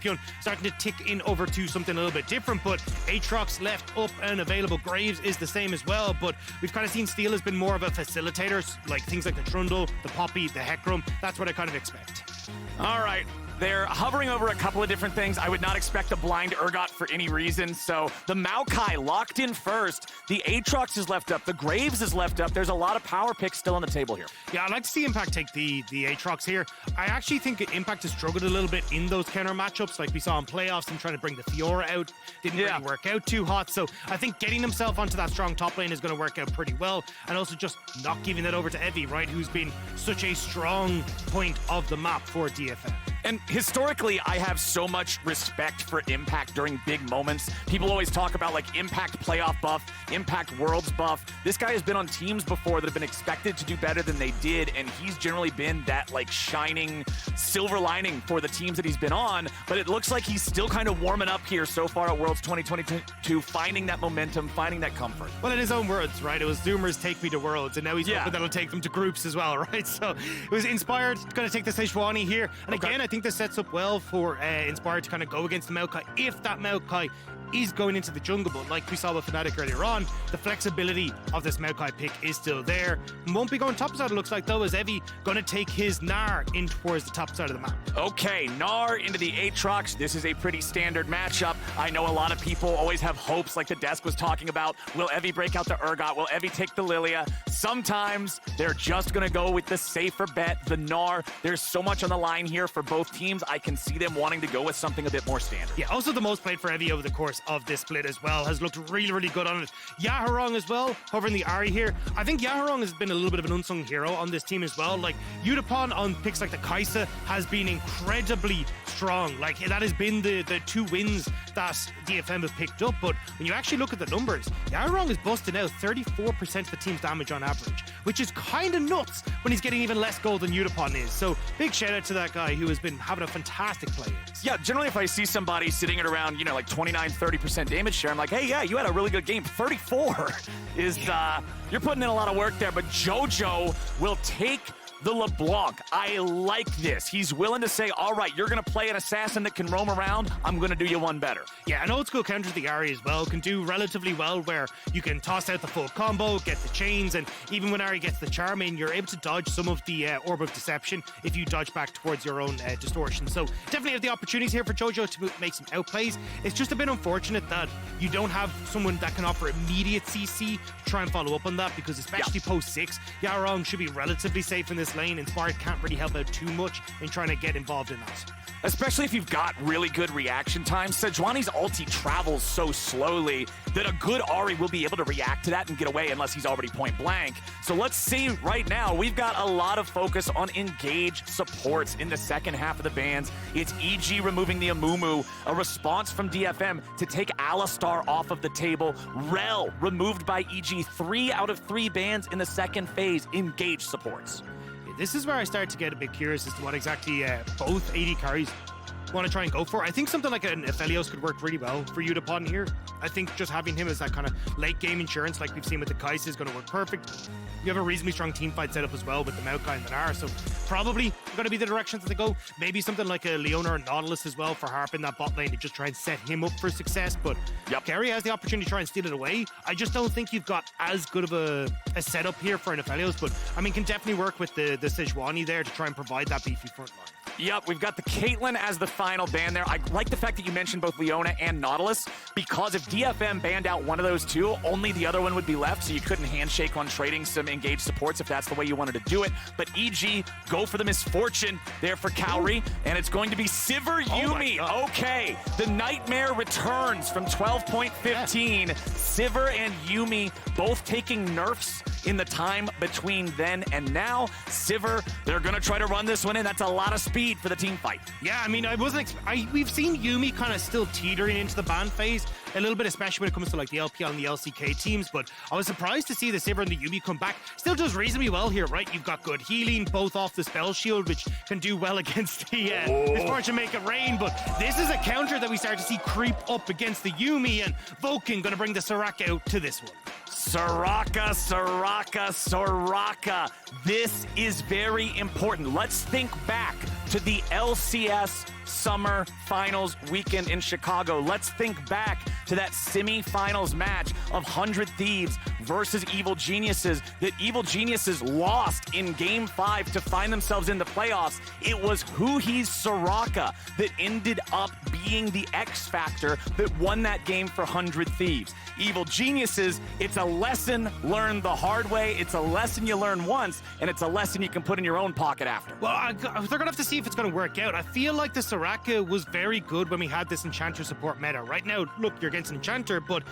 Jojopyun starting to tick in over to something a little bit different, but Aatrox left up and available. Graves is the same as well, but we've kind of seen Steel has been more of a facilitator, like things like the Trundle, the Poppy, the Hecarim. That's what I kind of expect. All right. They're hovering over a couple of different things. I would not expect a blind Urgot for any reason. So the Maokai locked in first. The Aatrox is left up. The Graves is left up. There's a lot of power picks still on the table here. Yeah, I'd like to see Impact take the Aatrox here. I actually think Impact has struggled a little bit in those counter matchups, like we saw in playoffs and trying to bring the Fiora out. Didn't really work out too hot. So I think getting himself onto that strong top lane is going to work out pretty well. And also just not giving that over to Evie, right? Who's been such a strong point of the map for DFM. And historically, I have so much respect for Impact during big moments. People always talk about like Impact playoff buff, Impact Worlds buff. This guy has been on teams before that have been expected to do better than they did, and he's generally been that like shining silver lining for the teams that he's been on. But it looks like he's still kind of warming up here so far at Worlds 2022, finding that momentum, finding that comfort. Well, in his own words, right? It was Zoomers take me to Worlds, and now he's hoping that'll take them to groups as well, right? So it was Inspired, going to take the Sejuani here. And again, I think this sets up well for Inspired to kind of go against the Maokai if that Maokai is going into the jungle, but like we saw with Fnatic earlier on, the flexibility of this Maokai pick is still there. Won't be going top side, it looks like, though, as Evie going to take his Gnar in towards the top side of the map. Okay, Gnar into the Aatrox. This is a pretty standard matchup. I know a lot of people always have hopes, like the desk was talking about. Will Evie break out the Urgot? Will Evie take the Lilia? Sometimes they're just going to go with the safer bet, the Gnar. There's so much on the line here for both teams. I can see them wanting to go with something a bit more standard. Yeah, also the most played for Evie over the course of this split as well, has looked really, really good on it. Yaharong as well, covering the Ahri here. I think Yaharong has been a little bit of an unsung hero on this team as well. Like, Yutapon on picks like the Kai'Sa has been incredibly strong. Like, that has been the 2 wins that DFM have picked up, but when you actually look at the numbers, Yaharong is busting out 34% of the team's damage on average, which is kind of nuts when he's getting even less gold than Yutapon is. So, big shout out to that guy who has been having a fantastic play. Yeah, generally if I see somebody sitting at around, like 29-30% damage share, I'm like, hey, yeah, you had a really good game. 34 is, you're putting in a lot of work there, but Jojo will take the LeBlanc. I like this. He's willing to say, all right, you're going to play an assassin that can roam around. I'm going to do you one better. Yeah, an old school counter to the Ahri as well can do relatively well, where you can toss out the full combo, get the chains, and even when Ahri gets the charm in, you're able to dodge some of the Orb of Deception if you dodge back towards your own distortion. So definitely have the opportunities here for Jojo to make some outplays. It's just a bit unfortunate that you don't have someone that can offer immediate CC to try and follow up on that, because especially post 6, Yaharong should be relatively safe in this lane. Inspired can't really help out too much in trying to get involved in that. Especially if you've got really good reaction time. Sejuani's ulti travels so slowly that a good Ahri will be able to react to that and get away unless he's already point blank. So let's see right now. We've got a lot of focus on engage supports in the second half of the bans. It's EG removing the Amumu, a response from DFM to take Alistar off of the table. Rel removed by EG, 3 out of 3 bans in the second phase. Engage supports. This is where I start to get a bit curious as to what exactly both AD carries want to try and go for. I think something like an Aphelios could work really well for Yutapon here. I think just having him as that kind of late game insurance like we've seen with the Kai'Sa is going to work perfect. You have a reasonably strong team fight set up as well with the Maokai and the Gnar, so probably going to be the directions that they go. Maybe something like a Leona or Nautilus as well for Harp in that bot lane to just try and set him up for success, but Kaori has the opportunity to try and steal it away. I just don't think you've got as good of a setup here for an Aphelios, but I mean, can definitely work with the Sejuani there to try and provide that beefy front line. Yep, we've got the Caitlyn as the final ban there. I like the fact that you mentioned both Leona and Nautilus, because if DFM banned out one of those two, only the other one would be left, so you couldn't handshake on trading some engaged supports if that's the way you wanted to do it. But EG, go for the MissFortune there for Kaori, and it's going to be Sivir Yuumi. Okay, the Nightmare returns from 12.15. Sivir and Yuumi both taking nerfs in the time between then and now. Sivir, they're going to try to run this one in. That's a lot of speed for the team fight. Yeah, I mean, we've seen Yuumi kind of still teetering into the ban phase a little bit, especially when it comes to like the LPL and the LCK teams, but I was surprised to see the Sivir and the Yuumi come back. Still does reasonably well here, right? You've got good healing, both off the spell shield, which can do well against the MissFortune make it rain, but this is a counter that we start to see creep up against the Yuumi, and Vulcan going to bring the Soraka out to this one. Soraka, Soraka, Soraka. This is very important. Let's think back to the LCS Summer Finals weekend in Chicago. Let's think back to that semi-finals match of 100 Thieves versus Evil Geniuses that Evil Geniuses lost in Game 5 to find themselves in the playoffs. It was Huhi's Soraka that ended up being the X factor that won that game for 100 Thieves. Evil Geniuses, it's a lesson learned the hard way. It's a lesson you learn once, and it's a lesson you can put in your own pocket after. Well, they're going to have to see if it's going to work out. I feel like the Soraka was very good when we had this Enchanter support meta. Right now, look, you're against an Enchanter, but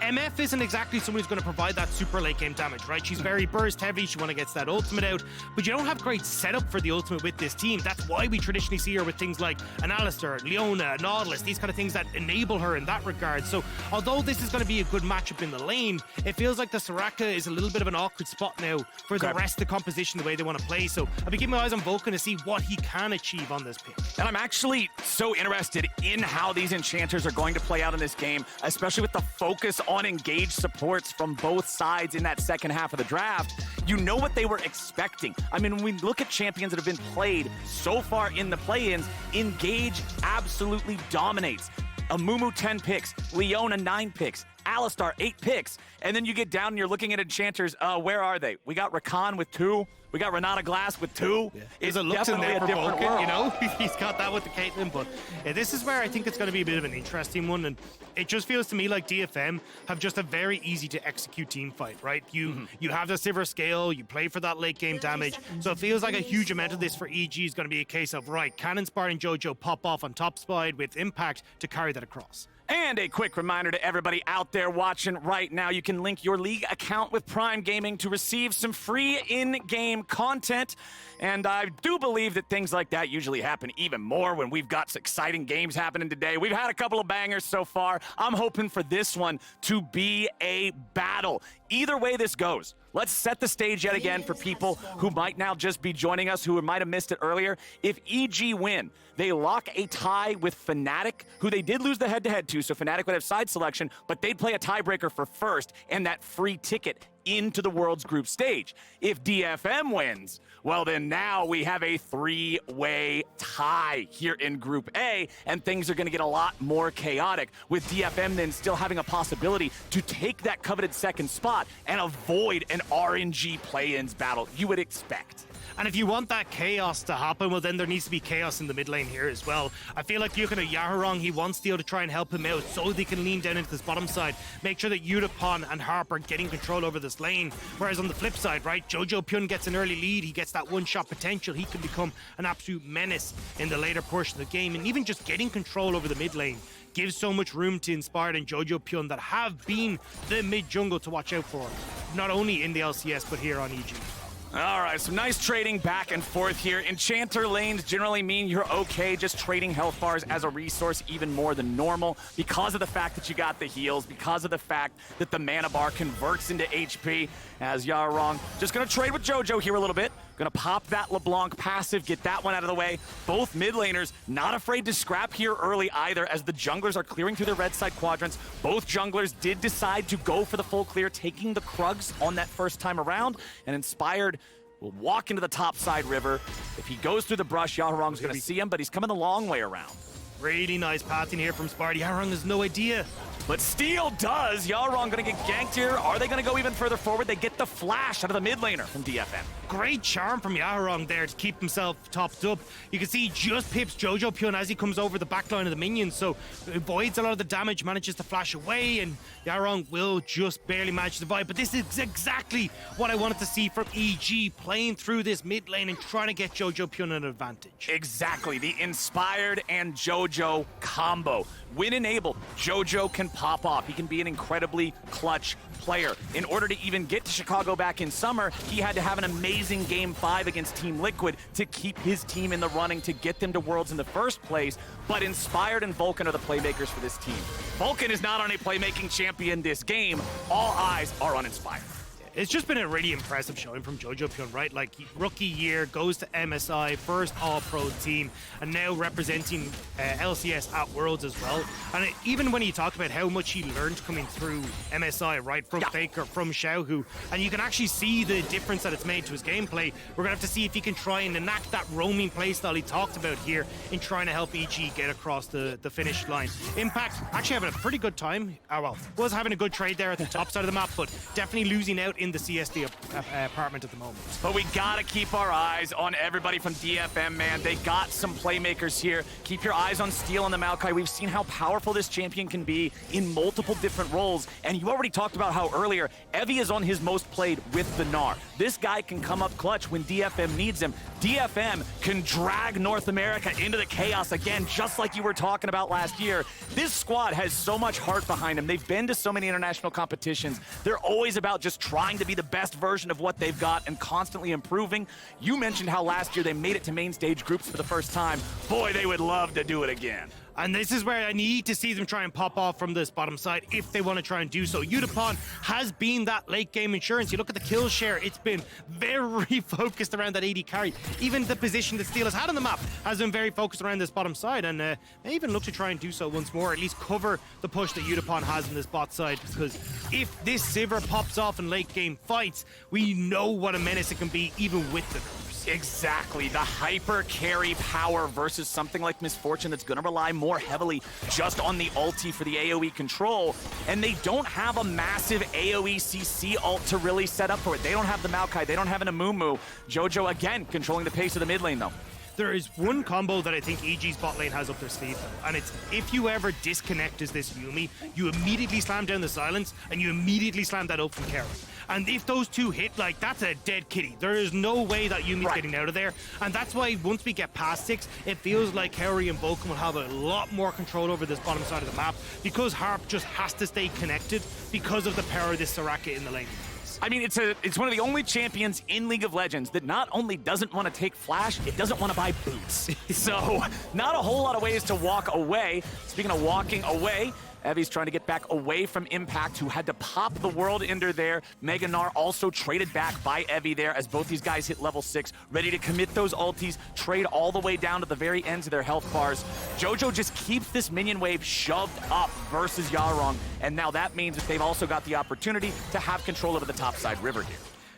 MF isn't exactly someone who's going to provide that super late game damage, right? She's very burst heavy. She want to get that ultimate out, but you don't have great setup for the ultimate with this team. That's why we traditionally see her with things like an Alistar, Leona, Nautilus, these kind of things that enable her in that regard. So although this is going to be a good matchup in the lane, it feels like the Soraka is a little bit of an awkward spot now for the rest of the composition, the way they want to play. So I'll be keeping my eyes on Vulcan to see what he can achieve on this pick. And I'm actually so interested in how these enchanters are going to play out in this game, especially with the focus on engaged supports from both sides in that second half of the draft. You know what they were expecting. I mean, when we look at champions that have been played so far in the play-ins, Engage absolutely dominates. Amumu 10 picks, Leona 9 picks, Alistar 8 picks, and then you get down and you're looking at enchanters. Where are they? We got Rakan with 2. We got Renata Glass with 2. Yeah. There's a look in there for Vulcan, you know? He's got that with the Caitlyn, but yeah, this is where I think it's going to be a bit of an interesting one, and it just feels to me like DFM have just a very easy to execute team fight, right? You have the Sivir scale, you play for that late game damage, so it feels like a huge amount of this for EG is going to be a case of, right, can Inspire and Jojo pop off on top side with impact to carry that across? And a quick reminder to everybody out there watching right now, you can link your league account with Prime Gaming to receive some free in-game content. And I do believe that things like that usually happen even more when we've got exciting games happening today. We've had a couple of bangers so far. I'm hoping for this one to be a battle. Either way this goes, let's set the stage yet again for people who might now just be joining us, who might have missed it earlier. If EG win, they lock a tie with Fnatic, who they did lose the head-to-head to, so Fnatic would have side selection, but they'd play a tiebreaker for first and that free ticket into the World's Group stage. If DFM wins, well then now we have a 3-way tie here in Group A, and things are going to get a lot more chaotic, with DFM then still having a possibility to take that coveted second spot and avoid an RNG play-ins battle you would expect. And if you want that chaos to happen, well, then there needs to be chaos in the mid lane here as well. I feel like looking at Yaharong, he wants Theo to try and help him out so they can lean down into this bottom side, make sure that Yutapon and Harp are getting control over this lane. Whereas on the flip side, right, Jojopyun gets an early lead, he gets that one-shot potential, he can become an absolute menace in the later portion of the game. And even just getting control over the mid lane gives so much room to Inspired and Jojopyun that have been the mid-jungle to watch out for, not only in the LCS, but here on EG. All right, some nice trading back and forth here. Enchanter lanes generally mean you're okay just trading health bars as a resource even more than normal because of the fact that you got the heals, because of the fact that the mana bar converts into HP. As Yaharong just going to trade with Jojo here a little bit. Going to pop that LeBlanc passive, get that one out of the way. Both mid laners not afraid to scrap here early either, as the junglers are clearing through their red side quadrants. Both junglers did decide to go for the full clear, taking the Krugs on that first time around, and Inspired will walk into the top side river. If he goes through the brush, Yaharong's going to see him, but he's coming the long way around. Really nice pathing here from Inspired. Yaharong has no idea. But Steel does. Yaharong going to get ganked here. Are they going to go even further forward? They get the flash out of the mid laner from DFM. Great charm from Yaharong there to keep himself topped up. You can see he just pips Jojopyun as he comes over the backline of the minions, so avoids a lot of the damage, manages to flash away, and Yaharong will just barely manage to survive. But this is exactly what I wanted to see from EG, playing through this mid lane and trying to get Jojopyun an advantage. Exactly, the Inspired and Jojo combo. When enabled, Jojo can pop off. He can be an incredibly clutch player. In order to even get to Chicago back in summer, he had to have an amazing Game 5 against Team Liquid to keep his team in the running to get them to Worlds in the first place. But Inspired and Vulcan are the playmakers for this team. Vulcan is not on a playmaking champion this game. All eyes are on Inspired. It's just been a really impressive showing from Jojopyun, right? Like, rookie year, goes to MSI, first All-Pro team, and now representing LCS at Worlds as well. And even when you talk about how much he learned coming through MSI, right, from Faker, from Xiaohu, and you can actually see the difference that it's made to his gameplay. We're going to have to see if he can try and enact that roaming playstyle he talked about here in trying to help EG get across the finish line. Impact actually having a pretty good time. Well, was having a good trade there at the top side of the map, but definitely losing out in the CSD apartment at the moment. But we gotta keep our eyes on everybody from DFM, man. They got some playmakers here. Keep your eyes on Steel and the Maokai. We've seen how powerful this champion can be in multiple different roles. And you already talked about how earlier, Evie is on his most played with the Gnar. This guy can come up clutch when DFM needs him. DFM can drag North America into the chaos again, just like you were talking about last year. This squad has so much heart behind them. They've been to so many international competitions. They're always about just trying to be the best version of what they've got and constantly improving. You mentioned how last year they made it to main stage groups for the first time. Boy, they would love to do it again. And this is where I need to see them try and pop off from this bottom side if they want to try and do so. Yutapon has been that late game insurance. You look at the kill share, it's been very focused around that AD carry. Even the position that Steel has had on the map has been very focused around this bottom side, and they even look to try and do so once more, at least cover the push that Yutapon has in this bot side, because if this Sivir pops off in late game fights, we know what a menace it can be even with the nerfs. Exactly, the hyper carry power versus something like MissFortune that's gonna rely more heavily just on the ulti for the AoE control, and they don't have a massive AoE CC ult to really set up for it. They don't have the Maokai, they don't have an Amumu. Jojo, again, controlling the pace of the mid lane, though. There is one combo that I think EG's bot lane has up their sleeve, though, and it's if you ever disconnect as this Yuumi, you immediately slam down the silence, and you immediately slam that ult from Kaori. And if those two hit, like, that's a dead kitty. There is no way that Yuumi's getting out of there. And that's why once we get past 6, it feels like Kaori and Vulcan will have a lot more control over this bottom side of the map, because Harp just has to stay connected because of the power of this Soraka in the lane. I mean, it's one of the only champions in League of Legends that not only doesn't want to take flash, it doesn't want to buy boots. So, not a whole lot of ways to walk away. Speaking of walking away, Evie's trying to get back away from Impact, who had to pop the World Ender there. Gnar also traded back by Evie there as both these guys hit level 6, ready to commit those ultis, trade all the way down to the very ends of their health bars. Jojo just keeps this minion wave shoved up versus Yaharong, and now that means that they've also got the opportunity to have control over the topside river here.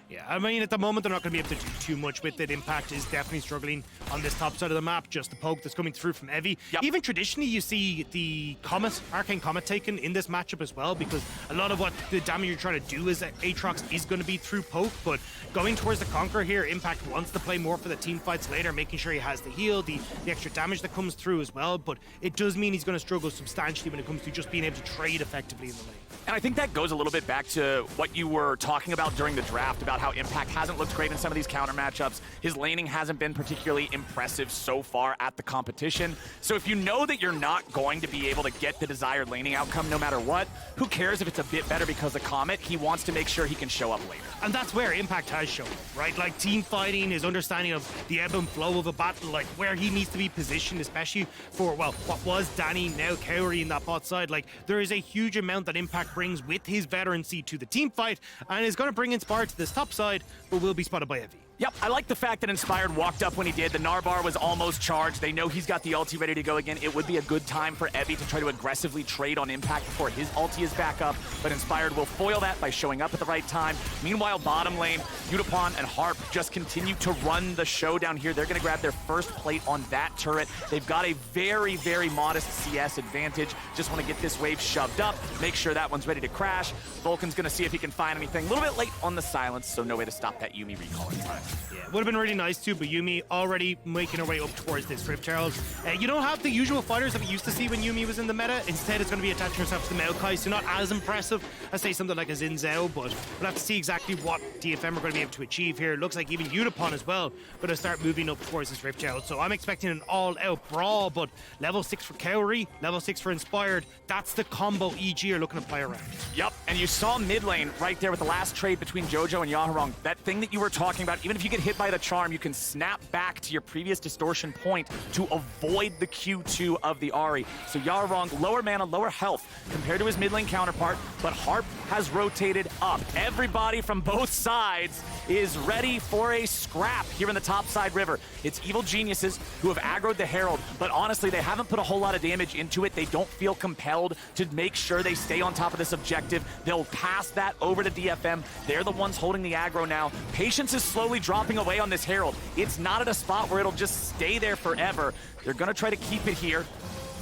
Yeah, I mean, at the moment, they're not going to be able to do too much with it. Impact is definitely struggling on this top side of the map. Just the poke that's coming through from Evie. Yep. Even traditionally, you see the Comet, Arcane Comet taken in this matchup as well, because a lot of what the damage you're trying to do is that Aatrox is going to be through poke, but going towards the Conqueror here, Impact wants to play more for the team fights later, making sure he has the heal, the extra damage that comes through as well, but it does mean he's going to struggle substantially when it comes to just being able to trade effectively in the lane. And I think that goes a little bit back to what you were talking about during the draft, about how Impact hasn't looked great in some of these counter matchups. His laning hasn't been particularly impressive so far at the competition. So if you know that you're not going to be able to get the desired laning outcome no matter what, who cares if it's a bit better because of Comet? He wants to make sure he can show up later. And that's where Impact has shown, right? Like, team fighting, his understanding of the ebb and flow of a battle, like where he needs to be positioned, especially for, well, what was Danny, now Kaori in that bot side. Like, there is a huge amount that Impact brings with his veterancy to the team fight, and is going to bring Inspired to this top side, but will be spotted by Evie. Yep, I like the fact that Inspired walked up when he did. The Gnar bar was almost charged. They know he's got the ulti ready to go again. It would be a good time for Evie to try to aggressively trade on Impact before his ulti is back up, but Inspired will foil that by showing up at the right time. Meanwhile, bottom lane, Yutapon and Harp just continue to run the show down here. They're going to grab their first plate on that turret. They've got a very, very modest CS advantage. Just want to get this wave shoved up, make sure that one's ready to crash. Vulcan's going to see if he can find anything. A little bit late on the silence, so no way to stop that Yuumi recall in time. Yeah, would have been really nice too, but Yuumi already making her way up towards this Rift Herald. You don't have the usual fighters that we used to see when Yuumi was in the meta. Instead, it's going to be attaching herself to the Maokai, so not as impressive as, say, something like a Xin Zhao, but we'll have to see exactly what DFM are going to be able to achieve here. Looks like even Yutapon as well going to start moving up towards this Rift Herald, so I'm expecting an all-out brawl, but level 6 for Kaori, level 6 for Inspired. That's the combo EG are looking to play around. Yep, and you saw mid lane right there with the last trade between Jojo and Yaharong. That thing that you were talking about, even if if you get hit by the charm, you can snap back to your previous distortion point to avoid the Q2 of the Ahri. So Yaharong, lower mana, lower health compared to his mid lane counterpart, but Harp has rotated up. Everybody from both sides is ready for a scrap here in the topside river. It's evil geniuses who have aggroed the Herald, but honestly, they haven't put a whole lot of damage into it. They don't feel compelled to make sure they stay on top of this objective. They'll pass that over to DFM. They're the ones holding the aggro now. Patience is slowly dropping away on this Herald. It's not at a spot where it'll just stay there forever. They're gonna try to keep it here.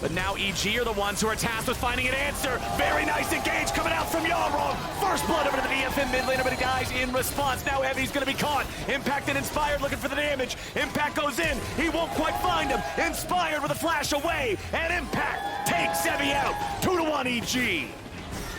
But now EG are the ones who are tasked with finding an answer. Very nice engage coming out from Yaharong. First blood over to the DFM mid laner, but he dies in response. Now Heavy's gonna be caught. Impact and Inspired looking for the damage. Impact goes in. He won't quite find him. Inspired with a flash away. And Impact takes Heavy out. 2-1 EG.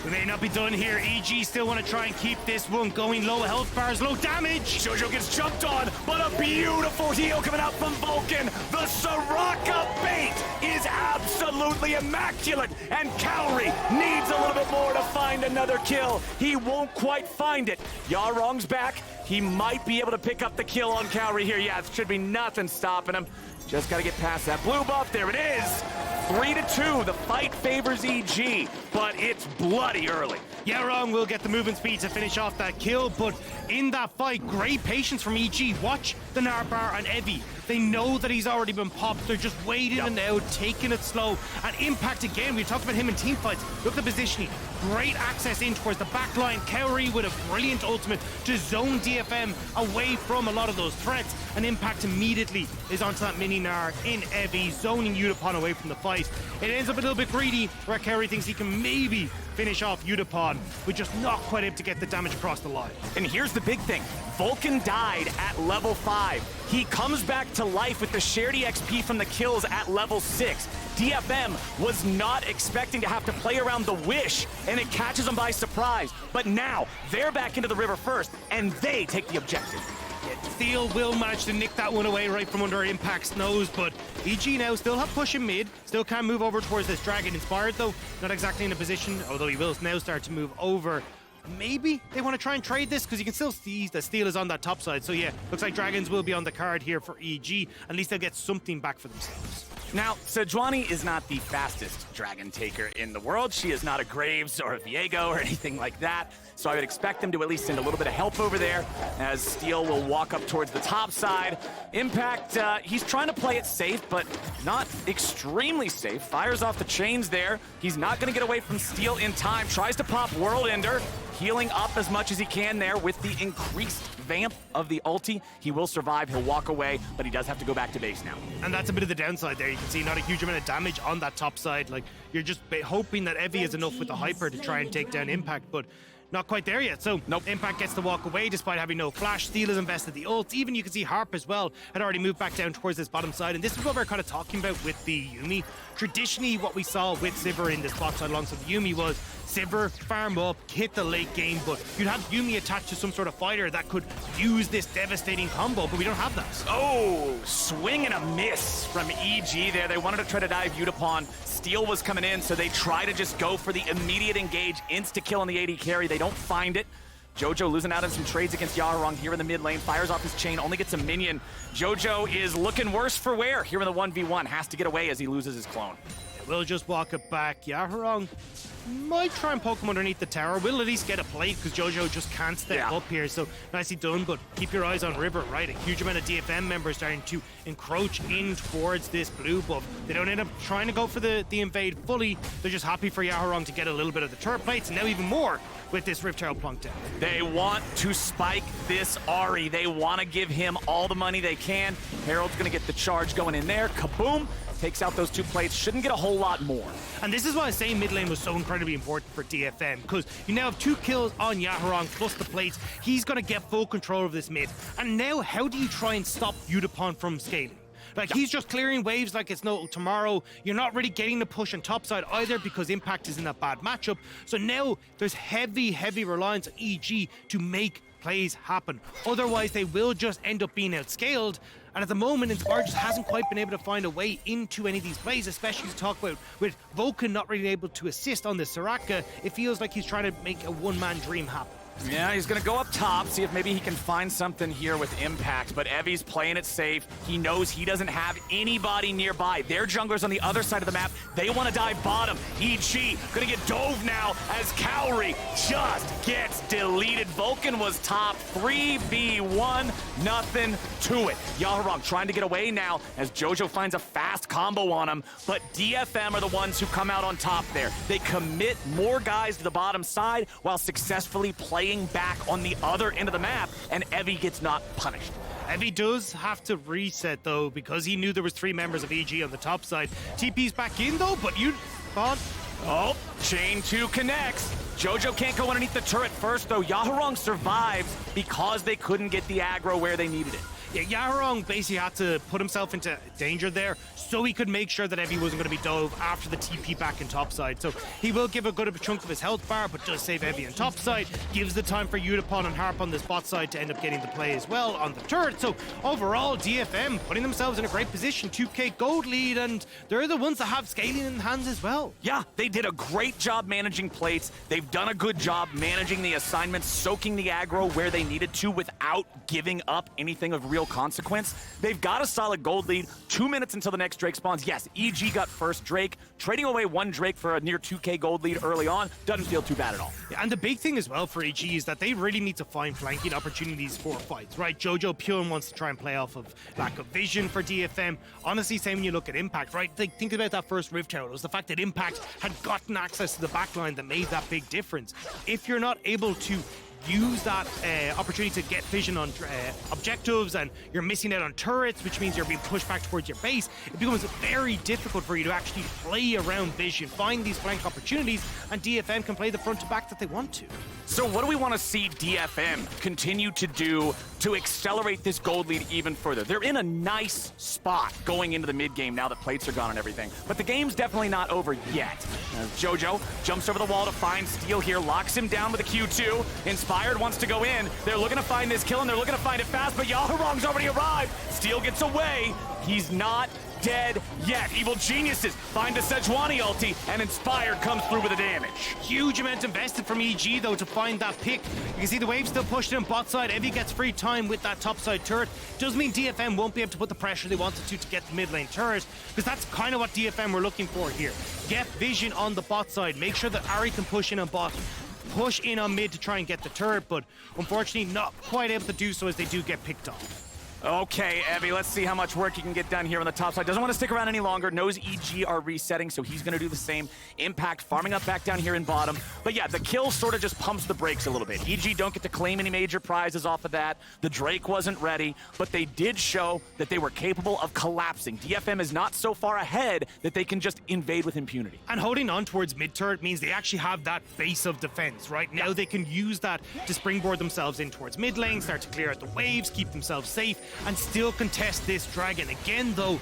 We may not be done here. EG still want to try and keep this one going. Low health bars, low damage. Jojo gets jumped on, but a beautiful heal coming out from Vulcan. The Soraka bait is absolutely immaculate, and Kaori needs a little bit more to find another kill. He won't quite find it. Yaharong's back. He might be able to pick up the kill on Kaori here. Yeah, it should be nothing stopping him. Just got to get past that blue buff. There it is. 3-2. The fight favors EG, but it's bloody early. Yaharong will get the movement speed to finish off that kill, but in that fight, great patience from EG. Watch the Gnar bar on Evie. They know that he's already been popped. They're just waiting and out, taking it slow. And Impact again, we talked about him in team fights. Look at the positioning. Great access in towards the back line. Kaori with a brilliant ultimate to zone DFM away from a lot of those threats. And Impact immediately is onto that mini Gnar in Evie, zoning Yutapon away from the fight. It ends up a little bit greedy, where Kaori thinks he can maybe finish off Yutapon, but just not quite able to get the damage across the line. And here's the big thing. Vulcan died at level 5. He comes back to life with the shared EXP from the kills at level 6. DFM was not expecting to have to play around the wish, and it catches them by surprise. But now, they're back into the river first, and they take the objective. Steel will manage to nick that one away right from under Impact's nose, but EG now still have push in mid, still can move over towards this Dragon. Inspired though, not exactly in a position, although he will now start to move over. Maybe they want to try and trade this, because you can still see that Steel is on that top side. So yeah, looks like Dragons will be on the card here for EG. At least they'll get something back for themselves. Now, Sejuani is not the fastest Dragon Taker in the world. She is not a Graves or a Viego or anything like that. So I would expect them to at least send a little bit of help over there, as Steel will walk up towards the top side. Impact, he's trying to play it safe, but not extremely safe. Fires off the chains there. He's not going to get away from Steel in time. Tries to pop World Ender. Healing up as much as he can there with the increased vamp of the ulti. He will survive, he'll walk away, but he does have to go back to base now. And that's a bit of the downside there. You can see not a huge amount of damage on that top side. Like, you're just hoping that Evie is enough with the Hyper to try and take down Impact, but not quite there yet. So nope. Impact gets to walk away despite having no flash. Steel has invested the ult. Even you can see Harp as well had already moved back down towards this bottom side. And this is what we're kind of talking about with the Yuumi. Traditionally, what we saw with Sivir in this bot side alongside the Yuumi was Sivir farm up, hit the late game, but you'd have Yuumi attached to some sort of fighter that could use this devastating combo, but we don't have that. Oh, swing and a miss from EG there. They wanted to try to dive Yutapon. Steel was coming in, so they try to just go for the immediate engage, insta-kill on the AD carry. They don't find it. Jojo losing out on some trades against Yaharong here in the mid lane. Fires off his chain, only gets a minion. Jojo is looking worse for wear here in the 1v1. Has to get away as he loses his clone. We'll just walk it back. Yaharong might try and poke him underneath the tower. We'll at least get a plate, because Jojo just can't step up here. So nicely done, but keep your eyes on River, right? A huge amount of DFM members starting to encroach in towards this blue buff. They don't end up trying to go for the invade fully. They're just happy for Yaharong to get a little bit of the turret plates, and now even more with this Rift Herald plunked down. They want to spike this Ahri. They want to give him all the money they can. Herald's going to get the charge going in there. Kaboom! Takes out those 2 plates. Shouldn't get a whole lot more. And this is why I say mid lane was so incredibly important for DFM, because you now have 2 kills on Yaharong plus the plates. He's going to get full control of this mid. And now, how do you try and stop Yutapon from scaling? Like, he's just clearing waves like it's no tomorrow. You're not really getting the push on topside either, because Impact is in that bad matchup. So now there's heavy reliance on EG to make plays happen. Otherwise, they will just end up being outscaled. And at the moment, Inspire just hasn't quite been able to find a way into any of these plays, especially to talk about with Vulcan not really able to assist on this Soraka. It feels like he's trying to make a one-man dream happen. Yeah, he's gonna go up top, see if maybe he can find something here with Impact, but Evi's playing it safe. He knows he doesn't have anybody nearby. Their jungler's on the other side of the map. They want to dive bottom. EG gonna get dove now as Kaori just gets deleted. Vulcan was top 3v1, nothing to it. Yaharong trying to get away now as Jojo finds a fast combo on him, but DFM are the ones who come out on top there. They commit more guys to the bottom side while successfully playing back on the other end of the map, and Evi gets not punished. Evi does have to reset, though, because he knew there was 3 members of EG on the top side. TP's back in, though, but Oh, chain 2 connects. Jojo can't go underneath the turret first, though. Yaharong survives because they couldn't get the aggro where they needed it. Yeah, Yaharong basically had to put himself into danger there so he could make sure that Evi wasn't going to be dove after the TP back in topside. So he will give a good chunk of his health bar, but does save Evi on topside. Gives the time for Yutapon and Harp on this bot side to end up getting the play as well on the turret. So overall, DFM putting themselves in a great position. 2k gold lead, and they're the ones that have scaling in hands as well. Yeah, they did a great job managing plates. They've done a good job managing the assignments, soaking the aggro where they needed to without giving up anything of real consequence. They've got a solid gold lead. 2 minutes until the next Drake spawns. Yes, EG got first Drake. Trading away 1 Drake for a near 2k gold lead early on doesn't feel too bad at all. Yeah, and the big thing as well for EG is that they really need to find flanking opportunities for fights, right? Jojopyun wants to try and play off of lack of vision for DFM. Honestly, same when you look at Impact, right? Think about that first Rift Herald. It was the fact that Impact had gotten access to the backline that made that big difference. If you're not able to use that opportunity to get vision on objectives, and you're missing out on turrets, which means you're being pushed back towards your base, it becomes very difficult for you to actually play around vision, find these flank opportunities, and DFM can play the front to back that they want to. So what do we want to see DFM continue to do to accelerate this gold lead even further? They're in a nice spot going into the mid game now that plates are gone and everything, but the game's definitely not over yet. Jojo jumps over the wall to find Steel here, locks him down with a Q2. Inspired wants to go in. They're looking to find this kill, and they're looking to find it fast, but Yaharong's already arrived. Steel gets away. He's not dead yet. Evil geniuses find a Sejuani ulti, and Inspired comes through with the damage. Huge amount invested from EG, though, to find that pick. You can see the wave still pushing in bot side. Evi gets free time with that top side turret. Does mean DFM won't be able to put the pressure they wanted to get the mid lane turret, because that's kind of what DFM were looking for here. Get vision on the bot side. Make sure that Ahri can push in on bot. Push in on mid to try and get the turret, but unfortunately not quite able to do so as they do get picked off. Okay, Evi, let's see how much work he can get done here on the top side. Doesn't want to stick around any longer. Knows EG are resetting, so he's going to do the same. Impact farming up back down here in bottom. But yeah, the kill sort of just pumps the brakes a little bit. EG don't get to claim any major prizes off of that. The Drake wasn't ready, but they did show that they were capable of collapsing. DFM is not so far ahead that they can just invade with impunity. And holding on towards mid turret means they actually have that base of defense, right? Now they can use that to springboard themselves in towards mid lane, start to clear out the waves, keep themselves safe, and still contest this dragon. Again, though,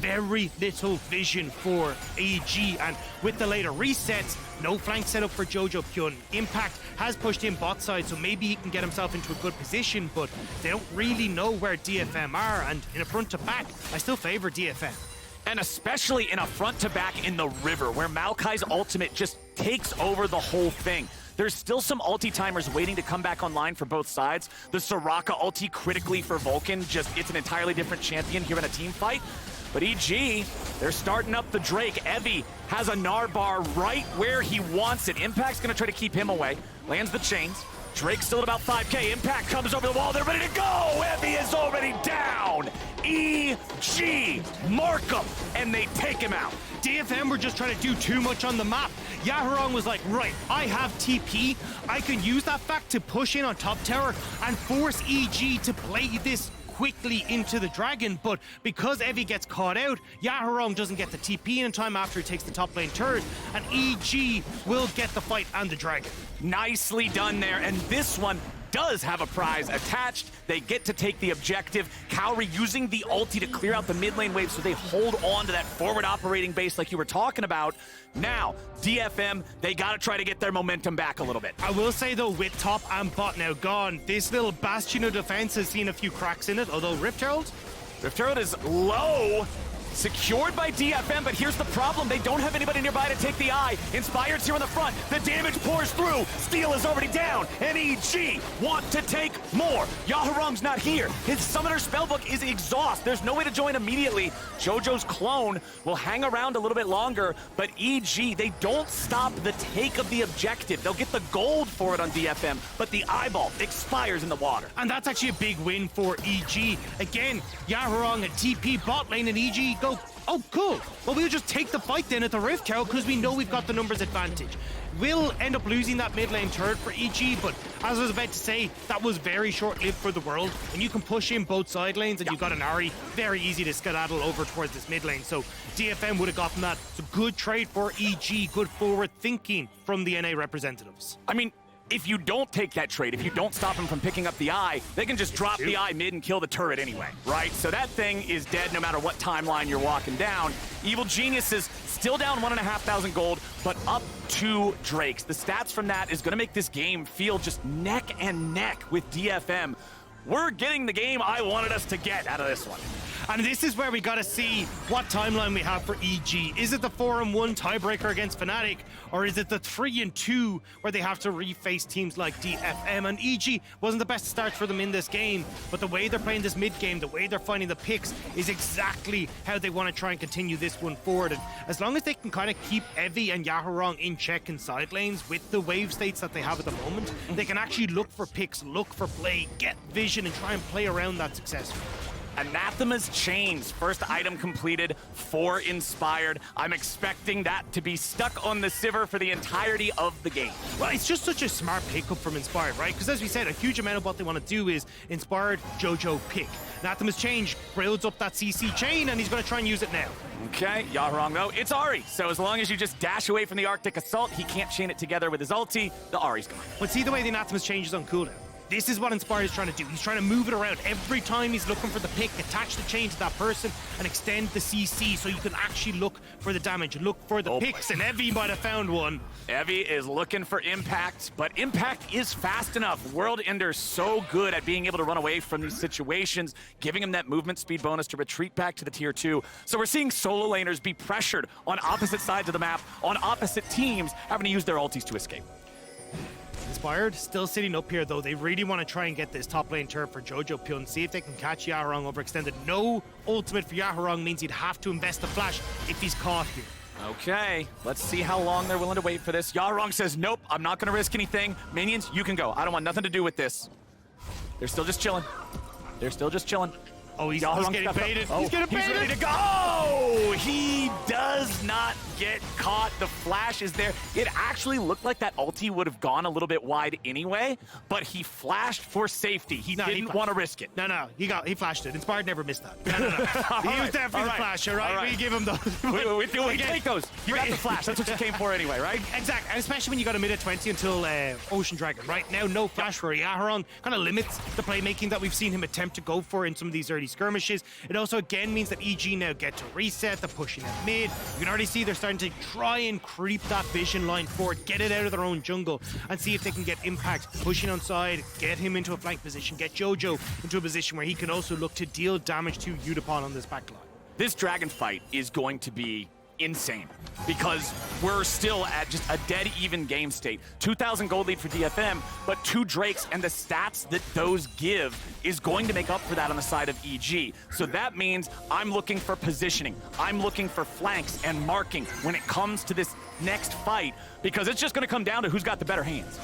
very little vision for AG, and with the later resets, no flank setup for Jojopyun. Impact has pushed in bot side, so maybe he can get himself into a good position, but they don't really know where DFM are, and in a front to back, I still favor DFM. And especially in a front to back in the river, where Maokai's ultimate just takes over the whole thing. There's still some ulti timers waiting to come back online for both sides. The Soraka ulti critically for Vulcan, it's an entirely different champion here in a team fight. But EG, they're starting up the Drake. Evi has a Gnar bar right where he wants it. Impact's gonna try to keep him away. Lands the chains. Drake's still at about 5k. Impact comes over the wall. They're ready to go. Evi is already down. EG, mark him, and they take him out. DFM were just trying to do too much on the map. Yaharong was like, right, I have TP. I can use that fact to push in on top tower and force EG to play this quickly into the dragon, but because Evi gets caught out, Yaharong doesn't get the TP in time after he takes the top lane turret, and EG will get the fight and the dragon. Nicely done there, and this one does have a prize attached. They get to take the objective. Kaori using the ulti to clear out the mid lane wave so they hold on to that forward operating base like you were talking about. Now, DFM, they gotta try to get their momentum back a little bit. I will say though, with top and bot now gone, this little bastion of defense has seen a few cracks in it, although Rift Herald is low. secured by DFM, but here's the problem. They don't have anybody nearby to take the eye. Inspired's here in the front. The damage pours through. Steel is already down, and EG want to take more. Yaharong's not here. His Summoner Spellbook is exhaust. There's no way to join immediately. Jojo's clone will hang around a little bit longer, but EG, they don't stop the take of the objective. They'll get the gold for it on DFM, but the eyeball expires in the water. And that's actually a big win for EG. Again, Yaharong and TP bot lane, and EG go, oh, cool. Well, we'll just take the fight then at the Rift Carol because we know we've got the numbers advantage. We'll end up losing that mid lane turret for EG, but as I was about to say, that was very short-lived for the world. And you can push in both side lanes, and you've got an Ahri, very easy to skedaddle over towards this mid lane. So DFM would have gotten that. It's a good trade for EG, good forward thinking from the NA representatives. I mean, if you don't take that trade, if you don't stop him from picking up the eye, they can just drop the eye mid and kill the turret anyway, right? So that thing is dead no matter what timeline you're walking down. Evil Geniuses still down 1,500 gold, but up 2 Drakes. The stats from that is going to make this game feel just neck and neck with DFM. We're getting the game I wanted us to get out of this one. And this is where we got to see what timeline we have for EG. Is it the 4-1 tiebreaker against Fnatic, or is it the 3-2 where they have to reface teams like DFM? And EG wasn't the best start for them in this game, but the way they're playing this mid game, the way they're finding the picks is exactly how they want to try and continue this one forward. And as long as they can kind of keep Evie and Yaharong in check in side lanes with the wave states that they have at the moment, they can actually look for picks, look for play, get vision, and try and play around that successfully. Anathema's Chains, first item completed for Inspired. I'm expecting that to be stuck on the Sivir for the entirety of the game. Well, it's just such a smart pickup from Inspired, right? Because as we said, a huge amount of what they want to do is Inspired, Jojo, pick. Anathema's Change builds up that CC chain, and he's going to try and use it now. Okay, Yaharong though, it's Ahri. So as long as you just dash away from the Arctic Assault, he can't chain it together with his ulti, the Ahri's gone. But see the way the Anathema's Change is on cooldown? This is what Inspire is trying to do. He's trying to move it around. Every time he's looking for the pick, attach the chain to that person and extend the CC so you can actually look for the damage, look for the picks, and Evie might have found one. Evie is looking for impact, but impact is fast enough. World Ender's so good at being able to run away from these situations, giving him that movement speed bonus to retreat back to the tier 2. So we're seeing solo laners be pressured on opposite sides of the map, on opposite teams, having to use their ultis to escape. Inspired, still sitting up here though. They really want to try and get this top lane turret for Jojopyun, see if they can catch Yaharong overextended. No ultimate for Yaharong means he'd have to invest the flash if he's caught here. Okay, let's see how long they're willing to wait for this. Yaharong says, nope, I'm not going to risk anything. Minions, you can go. I don't want nothing to do with this. They're still just chilling. They're still just chilling. Oh, he's getting baited. Oh, he's getting baited. He's ready to go. He does not get caught. The flash is there. It actually looked like that ulti would have gone a little bit wide anyway, but he flashed for safety. He didn't want to risk it. No, he flashed it. Inspired never missed that. No. He was definitely the flash, all right? We give him those. We take those. You got the flash. That's what you came for anyway, right? Exactly. And especially when you got a mid at 20 until Ocean Dragon. Right now, no flash for Yaharong. Kind of limits the playmaking that we've seen him attempt to go for in some of these early skirmishes. It also again means that EG now get to reset. They're pushing at mid. You can already see they're starting to try and creep that vision line forward, get it out of their own jungle, and see if they can get impact pushing on side, get him into a flank position, get Jojo into a position where he can also look to deal damage to Yutapon on this backline. This dragon fight is going to be insane because we're still at just a dead even game state. 2,000 gold lead for DFM, but 2 Drakes and the stats that those give is going to make up for that on the side of EG. So that means I'm looking for positioning. I'm looking for flanks and marking when it comes to this next fight because it's just going to come down to who's got the better hands.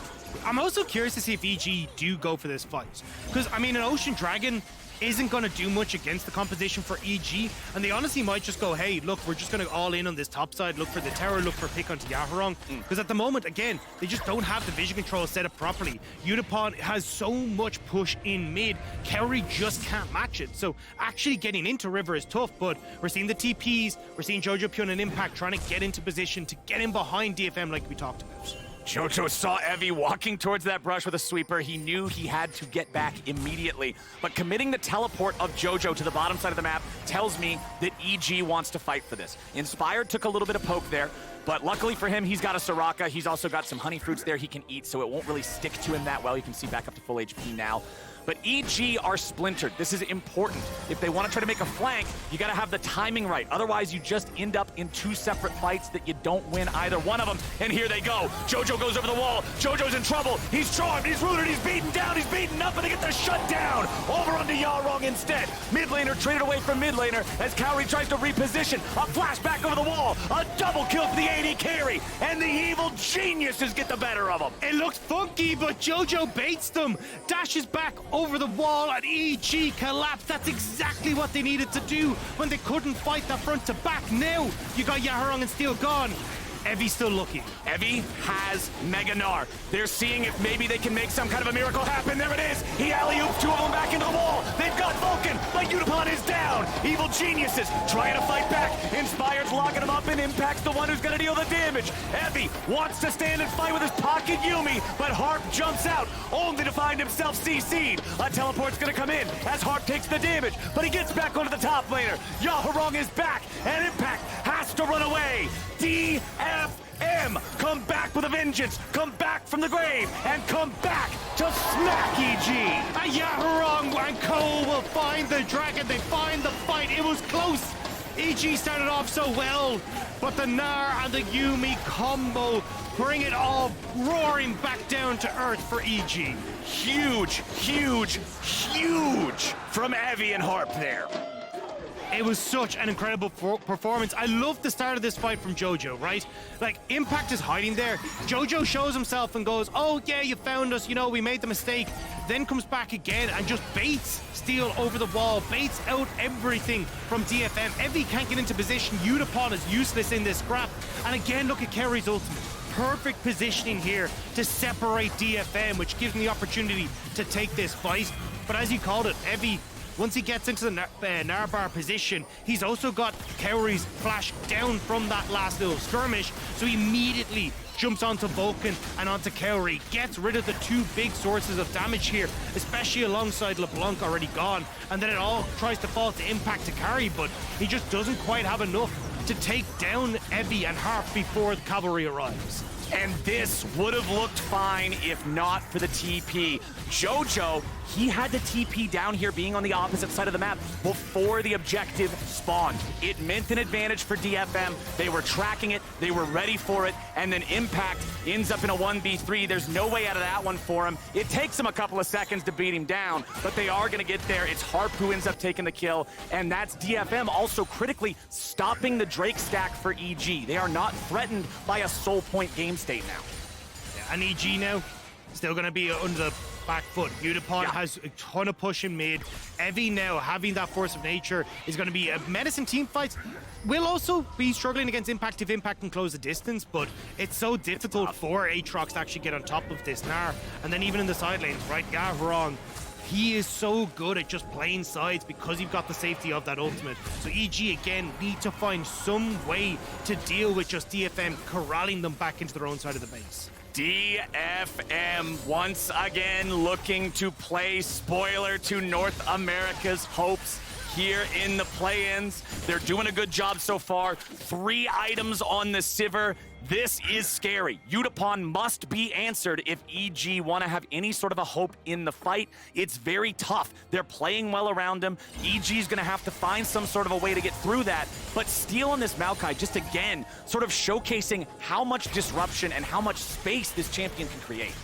I'm also curious to see if EG do go for this fight because, I mean, an Ocean Dragon isn't going to do much against the composition for EG, and they honestly might just go, hey, look, we're just going to all in on this top side, look for the tower, look for pick onto Yaharong, because at the moment, again, they just don't have the vision control set up properly. Yutapon has so much push in mid, Kaori just can't match it, so actually getting into River is tough, but we're seeing the TPs, we're seeing Jojopyun and Impact trying to get into position to get in behind DFM like we talked about. Jojo saw Evie walking towards that brush with a sweeper. He knew he had to get back immediately. But committing the teleport of Jojo to the bottom side of the map tells me that EG wants to fight for this. Inspired took a little bit of poke there. But luckily for him, he's got a Soraka. He's also got some honey fruits there he can eat, so it won't really stick to him that well. You can see back up to full HP now. But EG are splintered. This is important. If they want to try to make a flank, you got to have the timing right. Otherwise, you just end up in two separate fights that you don't win either one of them. And here they go. Jojo goes over the wall. Jojo's in trouble. He's charmed. He's rooted. He's beaten down. He's beaten up, and they get the shutdown. Over onto Yaharong instead. Mid laner traded away from mid laner as Kaori tries to reposition. A flashback over the wall. A double kill for the AD carry. And the evil geniuses get the better of them. It looks funky, but Jojo baits them. Dashes back over the wall, and EG collapse. That's exactly what they needed to do when they couldn't fight that front to back. Now you got Yaharong and Steel gone. Evi's still looking. Evi has Mega Gnar. They're seeing if maybe they can make some kind of a miracle happen. There it is. He alley-oops two of them back into the wall. They've got Vulcan, but Yutapon is down. Evil geniuses trying to fight back. Inspired's locking him up, and Impact's the one who's going to deal the damage. Evi wants to stand and fight with his pocket Yuumi, but Harp jumps out, only to find himself CC'd. A teleport's going to come in as Harp takes the damage, but he gets back onto the top laner. Yaharong is back, and Impact has to run away. DFM, come back with a vengeance, come back from the grave, and come back to smack EG. And Yaharong and Cole will find the dragon. They find the fight. It was close. EG started off so well, but the Gnar and the Yuumi combo bring it all roaring back down to earth for EG. Huge, huge, huge from Evi and Harp there. It was such an incredible performance. I love the start of this fight from Jojo, right? Like, Impact is hiding there. Jojo shows himself and goes, oh yeah, you found us, you know, we made the mistake. Then comes back again and just baits Steel over the wall, baits out everything from DFM. Evi can't get into position. Yutapon is useless in this scrap. And again, look at Kaori's ultimate. Perfect positioning here to separate DFM, which gives him the opportunity to take this fight. But as you called it, Evi, once he gets into the Gnar bar position, he's also got Kaori's flash down from that last little skirmish, so he immediately jumps onto Vulcan and onto Kaori, gets rid of the two big sources of damage here, especially alongside LeBlanc already gone, and then it all tries to fall to Impact to carry, but he just doesn't quite have enough to take down Evi and Harp before the cavalry arrives. And this would have looked fine if not for the TP. Jojo, he had the TP down here being on the opposite side of the map before the objective spawned. It meant an advantage for DFM. They were tracking it, they were ready for it, and then Impact ends up in a 1v3. There's no way out of that one for him. It takes him a couple of seconds to beat him down, but they are gonna get there. It's Harp who ends up taking the kill, and that's DFM also critically stopping the Drake stack for EG. They are not threatened by a soul point game state now. Yeah, and EG now, still gonna be under the back foot. Yutapon has a ton of push in mid. Evi now having that force of nature is going to be a medicine team fight. Will also be struggling against Impact if Impact can close the distance, but it's so difficult for Aatrox to actually get on top of this Gnar. And then even in the side lanes, right, Yaharong, he is so good at just playing sides because you've got the safety of that ultimate. So EG again need to find some way to deal with just DFM corralling them back into their own side of the base. DFM once again looking to play spoiler to North America's hopes here in the play-ins. They're doing a good job so far. 3 items on the Sivir. This is scary. Yutapon must be answered if EG want to have any sort of a hope in the fight. It's very tough. They're playing well around him. EG's going to have to find some sort of a way to get through that. But Steel on this Maokai, just again, sort of showcasing how much disruption and how much space this champion can create.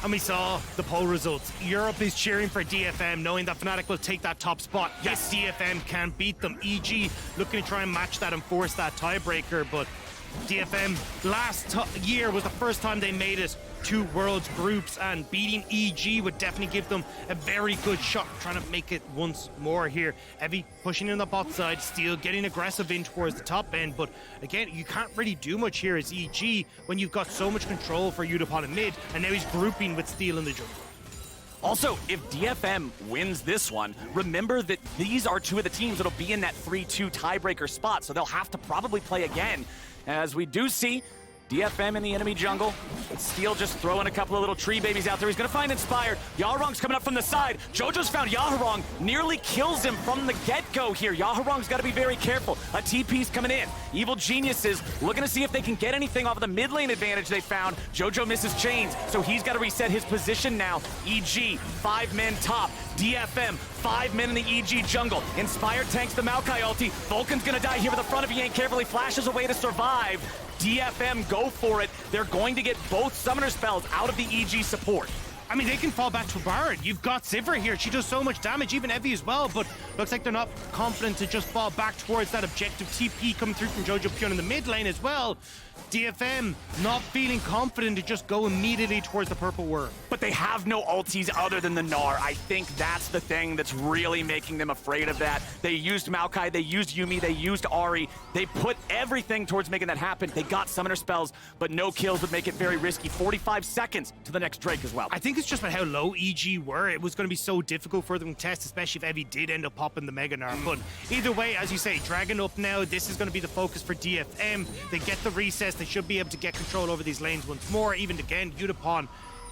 And we saw the poll results. Europe is cheering for DFM, knowing that Fnatic will take that top spot. Yes, DFM can beat them. EG looking to try and match that and force that tiebreaker, but DFM last year was the first time they made it to Worlds groups, and beating EG would definitely give them a very good shot trying to make it once more here. Evi pushing in the bot side, Steel getting aggressive in towards the top end, but again, you can't really do much here as EG when you've got so much control for Yutapon in mid, and now he's grouping with Steel in the jungle. Also, if DFM wins this one, remember that these are 2 of the teams that'll be in that 3-2 tiebreaker spot, so they'll have to probably play again. As we do see, DFM in the enemy jungle. Steel just throwing a couple of little tree babies out there. He's gonna find Inspired. Yaharong's coming up from the side. Jojo's found Yaharong, nearly kills him from the get-go here. Yaharong's gotta be very careful. A TP's coming in. Evil Geniuses looking to see if they can get anything off of the mid lane advantage they found. Jojo misses chains, so he's gotta reset his position now. EG, 5 men top. DFM, 5 men in the EG jungle. Inspired tanks the Maokai ulti. Vulcan's gonna die here with the front if he ain't careful. He flashes away to survive. DFM go for it. They're going to get both summoner spells out of the EG support. I mean, they can fall back to Baron. You've got Sivir here. She does so much damage, even Evie as well, but looks like they're not confident to just fall back towards that objective. TP coming through from Jojopyun in the mid lane as well. DFM not feeling confident to just go immediately towards the purple worm. But they have no ultis other than the Gnar. I think that's the thing that's really making them afraid of that. They used Maokai, they used Yuumi, they used Ahri. They put everything towards making that happen. They got summoner spells, but no kills would make it very risky. 45 seconds to the next Drake as well. I think it's just about how low EG were. It was going to be so difficult for them to test, especially if Evie did end up popping the Mega Gnar. But either way, as you say, Dragon up now. This is going to be the focus for DFM. They get the recess. They should be able to get control over these lanes once more. Even again, Yutapon,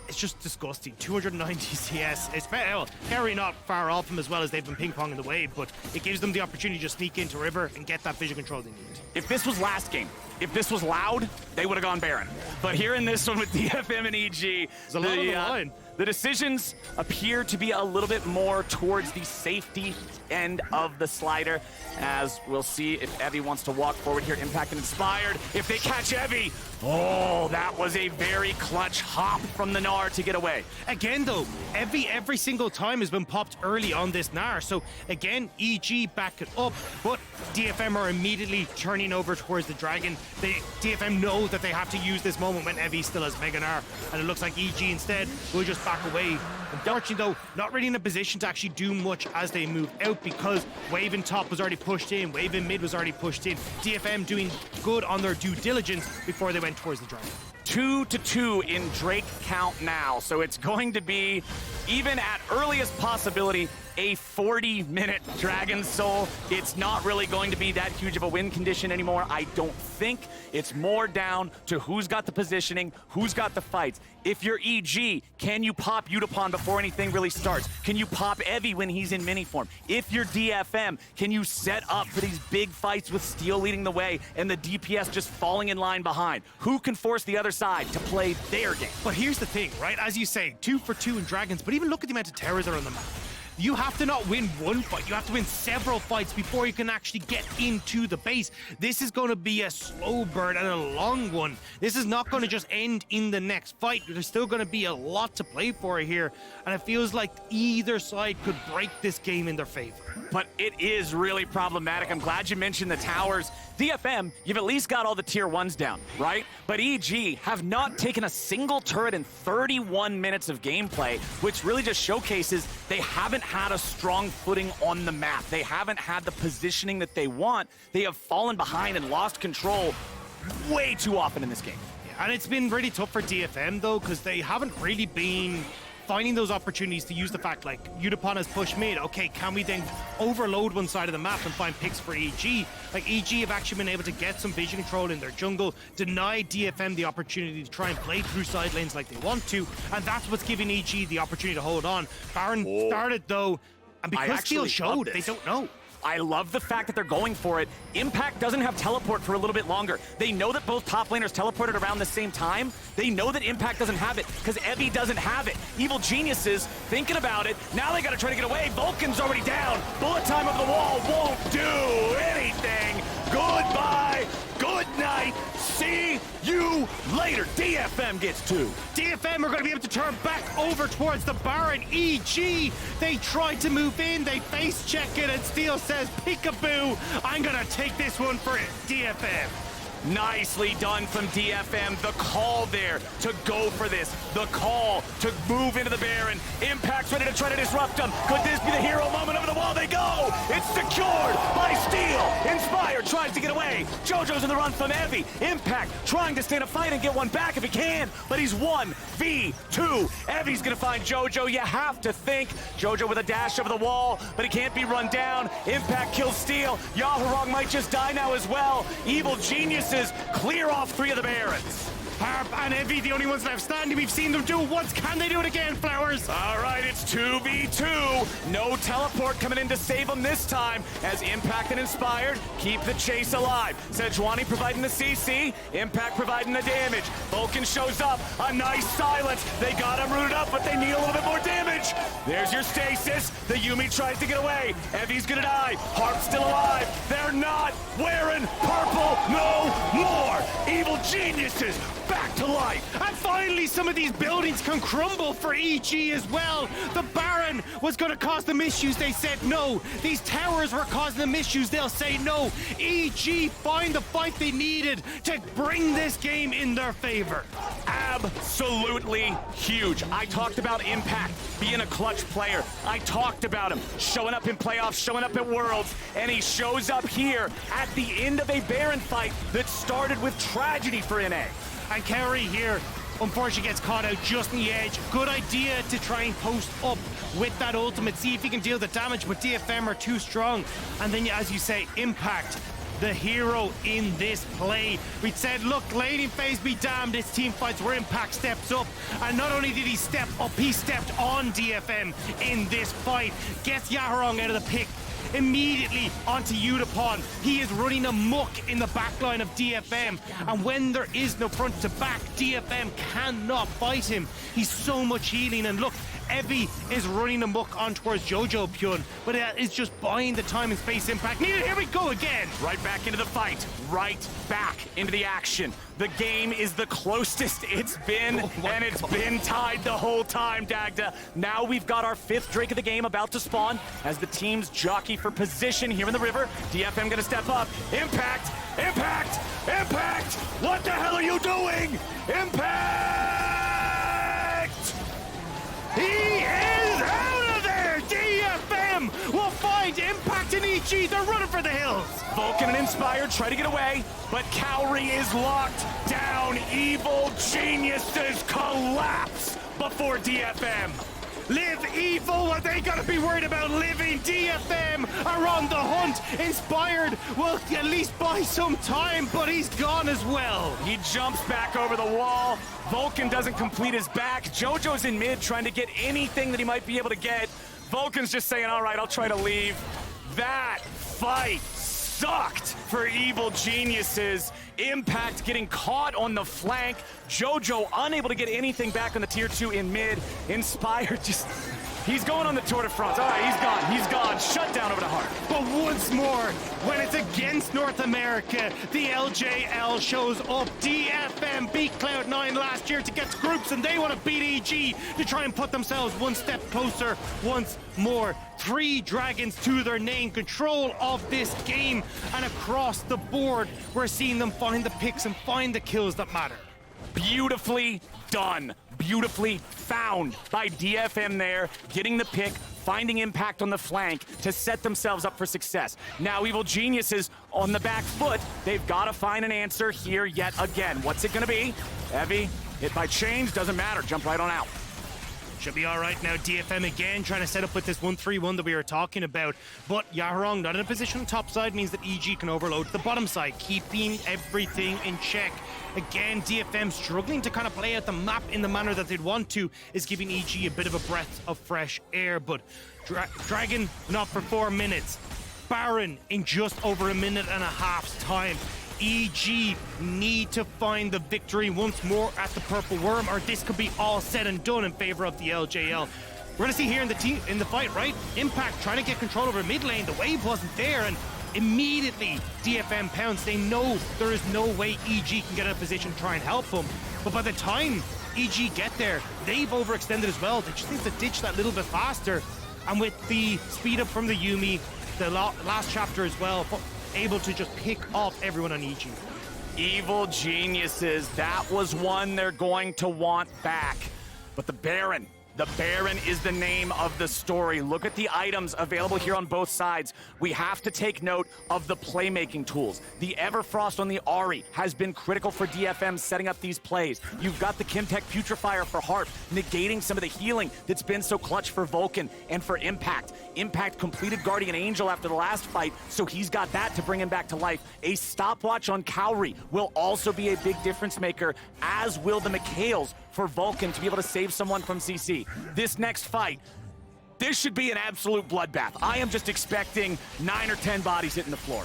it's just disgusting. 290 CS. Well, Kaori not far off him as well as they've been ping-ponging the wave, but it gives them the opportunity to just sneak into River and get that vision control they need. If this was last game, if this was loud, they would have gone Baron. But here in this one with DFM and EG, there's a lot on the line. The decisions appear to be a little bit more towards the safety end of the slider, as we'll see if Evie wants to walk forward here. Impact and Inspired. If they catch Evie, oh, that was a very clutch hop from the Gnar to get away. Again, though, Evie every single time has been popped early on this Gnar. So again, EG back it up, but DFM are immediately turning over towards the Dragon. DFM know that they have to use this moment when Evie still has Mega Gnar, and it looks like EG instead will just back away. Unfortunately, though, not really in a position to actually do much as they move out because wave in top was already pushed in, wave in mid was already pushed in. DFM doing good on their due diligence before they went towards the Dragon. 2-2 in Drake count now, so it's going to be, even at earliest possibility, a 40-minute Dragon Soul. It's not really going to be that huge of a win condition anymore, I don't think. It's more down to who's got the positioning, who's got the fights. If you're EG, can you pop Yutapon before anything really starts? Can you pop Evie when he's in mini form? If you're DFM, can you set up for these big fights with Steel leading the way and the DPS just falling in line behind? Who can force the other side to play their game? But here's the thing, right? As you say, 2 for 2 in Dragons, but even look at the amount of towers that are on the map. You have to not win one fight, you have to win several fights before you can actually get into the base. This is going to be a slow burn and a long one. This is not going to just end in the next fight. There's still going to be a lot to play for here, and it feels like either side could break this game in their favor. But it is really problematic. I'm glad you mentioned the towers. DFM, you've at least got all the tier 1s down, right? But EG have not taken a single turret in 31 minutes of gameplay, which really just showcases they haven't had a strong footing on the map. They haven't had the positioning that they want. They have fallen behind and lost control way too often in this game. Yeah, and it's been really tough for DFM, though, because they haven't really been finding those opportunities to use the fact, like, Yutapon has pushed mid. Okay, can we then overload one side of the map and find picks for EG? Like, EG have actually been able to get some vision control in their jungle, deny DFM the opportunity to try and play through side lanes like they want to, and that's what's giving EG the opportunity to hold on. Baron started, though, and because Steel showed, they don't know. I love the fact that they're going for it. Impact doesn't have teleport for a little bit longer. They know that both top laners teleported around the same time. They know that Impact doesn't have it because Evie doesn't have it. Evil Geniuses thinking about it. Now they got to try to get away. Vulcan's already down. Bullet time of the wall won't do anything. Goodbye. Good night. See you later. DFM gets 2. DFM are going to be able to turn back over towards the Baron. EG, they tried to move in, they face check it, and Steel says, peekaboo, I'm going to take this one for DFM. Nicely done from DFM. The call there to go for this. The call to move into the Baron. Impact's ready to try to disrupt them. Could this be the hero moment? Over the wall they go. It's secured by Steel. Inspired tries to get away. Jojo's in the run from Evie. Impact trying to stand a fight and get one back if he can, but he's 1v2. Evie's gonna find Jojo. You have to think. Jojo with a dash over the wall, but he can't be run down. Impact kills Steel. Yaharong might just die now as well. Evil Genius Geniuses clear off 3 of the Barons. Harp and Evie, the only ones left standing. We've seen them do it once. Can they do it again, Flowers? All right, it's 2v2. No teleport coming in to save them this time, as Impact and Inspired keep the chase alive. Sejuani providing the CC, Impact providing the damage. Vulcan shows up, a nice silence. They got him rooted up, but they need a little bit more damage. There's your stasis. The Yuumi tries to get away. Evie's gonna die. Harp's still alive. They're not wearing purple no more. Evil Geniuses back to life. And finally, some of these buildings can crumble for EG as well. The Baron was going to cause them issues. They said no. These towers were causing them issues. They'll say no. EG find the fight they needed to bring this game in their favor. Absolutely huge. I talked about Impact being a clutch player. I talked about him showing up in playoffs, showing up at Worlds, and he shows up here at the end of a Baron fight that started with tragedy for NA. And Kaori here, unfortunately, gets caught out just in the edge. Good idea to try and post up with that ultimate, see if he can deal the damage, but DFM are too strong. And then, as you say, Impact, the hero in this play. We said, look, laning phase be damned, it's team fights where Impact steps up. And not only did he step up, he stepped on DFM in this fight. Gets Yaharong out of the pick. Immediately onto Yutapon. He is running amok in the backline of DFM, and when there is no front to back, DFM cannot fight him. He's so much healing, and look, Evie is running amok on towards Jojopyun, but it is just buying the time and space. Impact needed. Here we go again. Right back into the fight, right back into the action. The game is the closest it's been, and it's been tied the whole time, Dagda. Now we've got our 5th Drake of the game about to spawn as the teams jockey for position here in the river. DFM gonna step up. Impact! Impact! Impact! What the hell are you doing? Impact! He is out of there! DFM will find Impact and EG. They're running for the hills. Vulcan and Inspired try to get away, but Kaori is locked down. Evil Geniuses collapse before DFM. Live evil, what they gotta be worried about living. DFM are on the hunt. Inspired will at least buy some time, but he's gone as well. He jumps back over the wall. Vulcan doesn't complete his back. Jojo's in mid trying to get anything that he might be able to get. Vulcan's just saying, all right, I'll try to leave. That fight sucked for Evil Geniuses. Impact getting caught on the flank. Jojo unable to get anything back on the tier 2 in mid. Inspired just... He's going on the Tour de France. All right, he's gone. He's gone. Shut down over to Harp. But once more, when it's against North America, the LJL shows up. DFM beat Cloud9 last year to get to groups, and they want to beat EG to try and put themselves one step closer once more. 3 dragons to their name, control of this game, and across the board, we're seeing them find the picks and find the kills that matter. Beautifully done. Beautifully found by DFM there, getting the pick, finding Impact on the flank to set themselves up for success. Now Evil Geniuses on the back foot. They've got to find an answer here yet again. What's it going to be? Evie, hit by chains, doesn't matter. Jump right on out. Should be all right now. DFM again trying to set up with this 1-3-1 that we were talking about. But Yaharong not in a position on top side means that EG can overload the bottom side, keeping everything in check. Again, DFM struggling to kind of play out the map in the manner that they'd want to, is giving EG a bit of a breath of fresh air. But Dragon not for 4 minutes. Baron in just over a minute and a half's time. EG need to find the victory once more at the Purple Worm, or this could be all said and done in favor of the LJL. We're gonna see here in the fight, right? Impact trying to get control over mid lane. The wave wasn't there, and immediately DFM pounds. They know there is no way EG can get in a position to try and help them. But by the time EG get there, they've overextended as well. They just need to ditch that little bit faster. And with the speed up from the Yuumi, the last chapter as well, able to just pick off everyone on EG. Evil Geniuses, that was one they're going to want back. But the Baron The Baron is the name of the story. Look at the items available here on both sides. We have to take note of the playmaking tools. The Everfrost on the Ahri has been critical for DFM setting up these plays. You've got the Kimtech Putrefier for Harp, negating some of the healing that's been so clutch for Vulcan and for Impact. Impact completed Guardian Angel after the last fight, so he's got that to bring him back to life. A stopwatch on Kaori will also be a big difference maker, as will the Mikhails for Vulcan to be able to save someone from CC. This next fight, this should be an absolute bloodbath. I am just expecting 9 or 10 bodies hitting the floor.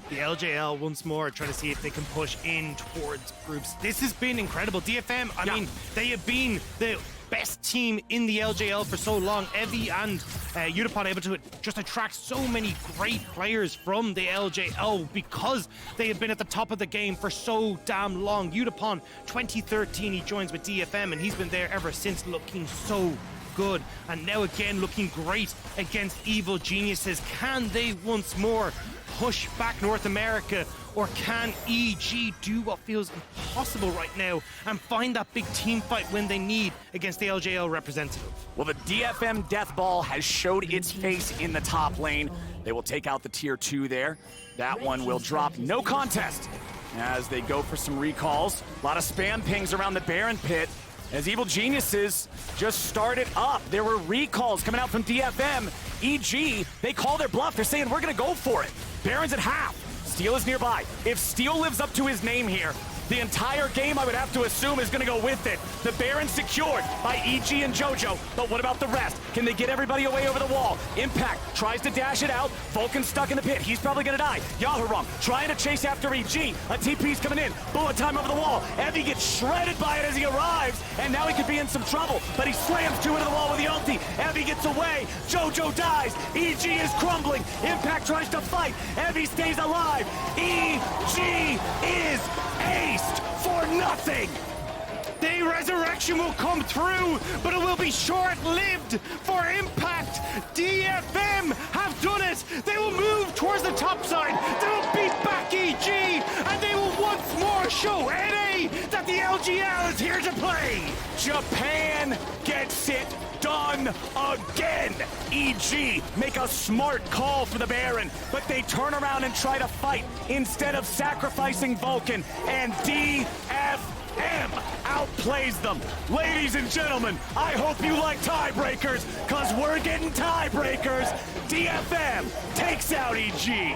The LJL once more trying to see if they can push in towards groups. This has been incredible. DFM, I mean, they have been the best team in the LJL for so long. Evie and Yutapon able to just attract so many great players from the LJL because they have been at the top of the game for so damn long. Yutapon, 2013, he joins with DFM, and he's been there ever since, looking so good. And now again, looking great against Evil Geniuses. Can they once more push back North America, or can EG do what feels impossible right now and find that big team fight when they need against the LJL representative? Well, the DFM Death Ball has showed its face in the top lane. They will take out the tier 2 there. That one will drop no contest as they go for some recalls. A lot of spam pings around the Baron pit as Evil Geniuses just started up. There were recalls coming out from DFM. EG, they call their bluff. They're saying, we're gonna go for it. Baron's at half. Steel is nearby. If Steel lives up to his name here, the entire game, I would have to assume, is going to go with it. The Baron secured by EG and Jojo, but what about the rest? Can they get everybody away over the wall? Impact tries to dash it out. Vulcan stuck in the pit. He's probably going to die. Yaharong trying to chase after EG. A TP's coming in. Bullet time over the wall. Evie gets shredded by it as he arrives, and now he could be in some trouble, but he slams 2 into the wall with the ulti. Evie gets away. Jojo dies. EG is crumbling. Impact tries to fight. Evie stays alive. EG is aced for nothing. The resurrection will come through, but it will be short-lived for Impact. DFM have done it. They will move towards the top side. They will beat back EG, and they will once more show NA that the LGL is here to play. Japan gets it done again. EG make a smart call for the Baron, but they turn around and try to fight instead of sacrificing Vulcan, and DFM outplays them. Ladies and gentlemen, I hope you like tiebreakers, because we're getting tiebreakers. DFM takes out EG. 3-2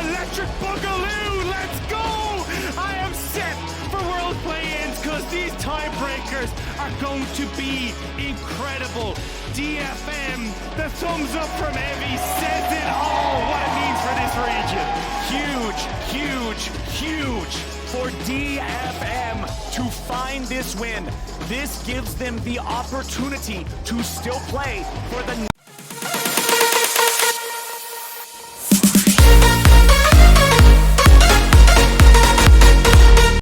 Electric Boogaloo, let's go! I am set for World Play-Ins, because these tiebreakers are going to be incredible. DFM, the thumbs up from Evie says it all, what it means for this region. Huge for DFM to find this win. This gives them the opportunity to still play for the